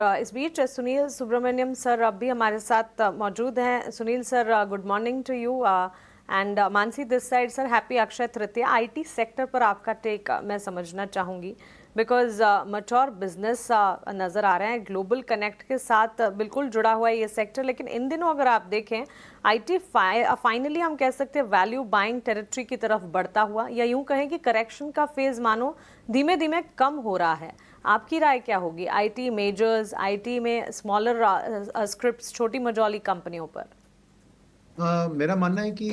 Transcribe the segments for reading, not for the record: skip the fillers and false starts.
इस बीच सुनील सुब्रमण्यम सर अब भी हमारे साथ मौजूद हैं। Sunil sir, good morning to you and Mansi this side. Sir, happy Akshaya Tritiya. IT sector पर आपका टेक मैं समझना चाहूँगी, बिकॉज मैच्योर बिजनेस नज़र आ रहे हैं, ग्लोबल कनेक्ट के साथ बिल्कुल जुड़ा हुआ है ये सेक्टर। लेकिन इन दिनों अगर आप देखें, आईटी फाइनली हम कह सकते हैं वैल्यू बाइंग टेरिटरी की तरफ बढ़ता हुआ, या यूं कहें कि करेक्शन का फेज मानो धीमे धीमे कम हो रहा है। आपकी राय क्या होगी आईटी मेजर्स, आईटी में स्मॉलर स्क्रिप्ट्स, छोटी मझौली कंपनियों पर? मेरा मानना है कि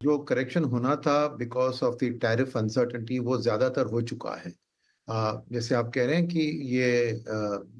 जो करेक्शन होना था because of the tariff uncertainty वो ज्यादातर हो चुका है। जैसे आप कह रहे हैं कि ये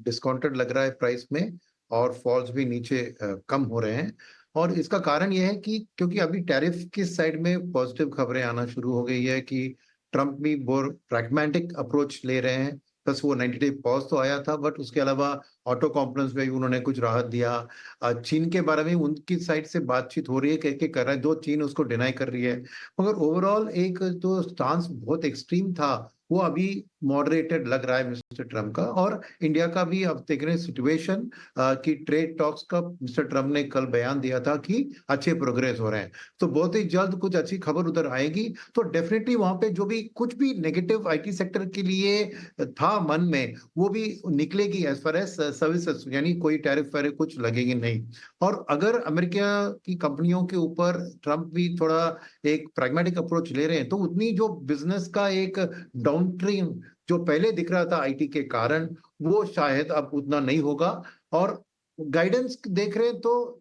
डिस्काउंटेड लग रहा है प्राइस में, और फॉल्स भी नीचे कम हो रहे हैं। और इसका कारण ये है कि क्योंकि अभी टैरिफ की साइड में पॉजिटिव खबरें आना शुरू हो गई है कि ट्रम्प भी बहुत प्रैग्मेटिक अप्रोच ले रहे हैं। बस वो 90 डे पॉज तो आया था, बट उसके अलावा ऑटो कॉम्पोनेंट्स में भी उन्होंने कुछ राहत दिया। चीन के बारे में उनकी साइड से बातचीत हो रही है, कह कर रहा है, दो चीन उसको डिनाई कर रही है। मगर ओवरऑल एक जो स्टांस बहुत एक्सट्रीम था वो अभी मॉडरेटेड लग रहा है मिस्टर ट्रम्प का। और इंडिया का भी अब देख रहे हैं सिचुएशन कि ट्रेड टॉक्स का मिस्टर ट्रम्प ने कल बयान दिया था कि अच्छे प्रोग्रेस हो रहे हैं। तो बहुत ही जल्द कुछ अच्छी खबर उधर आएगी, तो डेफिनेटली वहां पे जो भी कुछ भी नेगेटिव आईटी सेक्टर के लिए था मन में, वो भी निकलेगी एज फार एज सर्विसेज, यानी कोई टैरिफ वैरिफ कुछ लगेगी नहीं। और अगर अमेरिका की कंपनियों के ऊपर ट्रम्प भी थोड़ा एक प्रैग्मेटिक अप्रोच ले रहे हैं, तो उतनी जो बिजनेस का एक डाउन ट्रेन जो पहले दिख रहा था आईटी के कारण, वो शायद अब उतना नहीं होगा। और गाइडेंस देख रहे हैं तो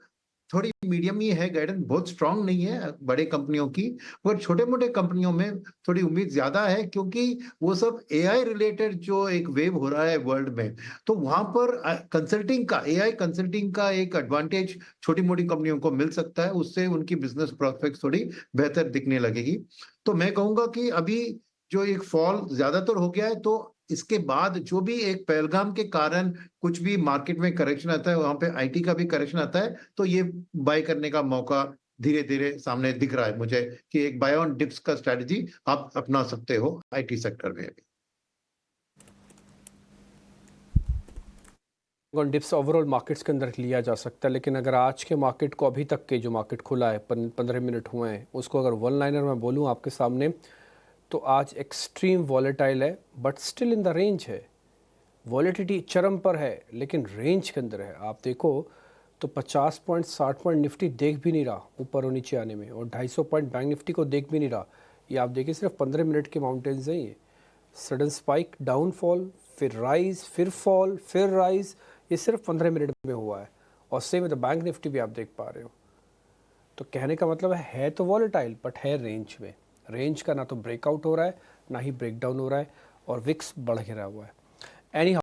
थोड़ी मीडियम ही है, गाइडेंस बहुत स्ट्रांग नहीं है बड़े कंपनियों की। मगर छोटे मोटे कंपनियों में थोड़ी उम्मीद ज्यादा है, क्योंकि वो सब एआई रिलेटेड जो एक वेव हो रहा है वर्ल्ड में, तो वहां पर कंसल्टिंग का, एआई कंसल्टिंग का एक एडवांटेज छोटी मोटी कंपनियों को मिल सकता है। उससे उनकी बिजनेस प्रोस्पेक्ट थोड़ी बेहतर दिखने लगेगी। तो मैं कहूंगा कि अभी जो एक फॉल ज्यादातर हो गया है, तो इसके बाद जो भी एक पहलगाम के कारण कुछ भी मार्केट में करेक्शन आता है, वहां पे आईटी का भी करेक्शन आता है, तो ये बाय करने का मौका धीरे धीरे सामने दिख रहा है मुझे कि एक बाय ऑन डिप्स का स्ट्रेटजी आप अपना सकते हो आईटी सेक्टर में भी। डिप्स ओवरऑल मार्केट्स के अंदर लिया जा सकता है, लेकिन अगर आज के मार्केट को, अभी तक के जो मार्केट खुला है 15 मिनट हुए हैं, उसको अगर वन लाइनर में बोलूँ आपके सामने, तो आज एक्सट्रीम वॉलेटाइल है but still in the range है। वॉलेटिलिटी चरम पर है लेकिन रेंज के अंदर है। आप देखो तो 50 पॉइंट 60 पॉइंट निफ्टी देख भी नहीं रहा ऊपर और नीचे आने में, और 250 पॉइंट बैंक निफ्टी को देख भी नहीं रहा। ये आप देखिए सिर्फ 15 मिनट के माउंटेन्स हैं। ये सडन स्पाइक, डाउनफॉल, फिर राइज, फिर फॉल, फिर राइज, ये सिर्फ 15 मिनट में हुआ है। और सेम में तो बैंक निफ्टी भी आप देख पा रहे हो। तो कहने का मतलब है तो वॉलेटाइल बट है रेंज में। रेंज का ना तो ब्रेकआउट हो रहा है ना ही ब्रेकडाउन हो रहा है, और विक्स बढ़ गिरा हुआ है। एनी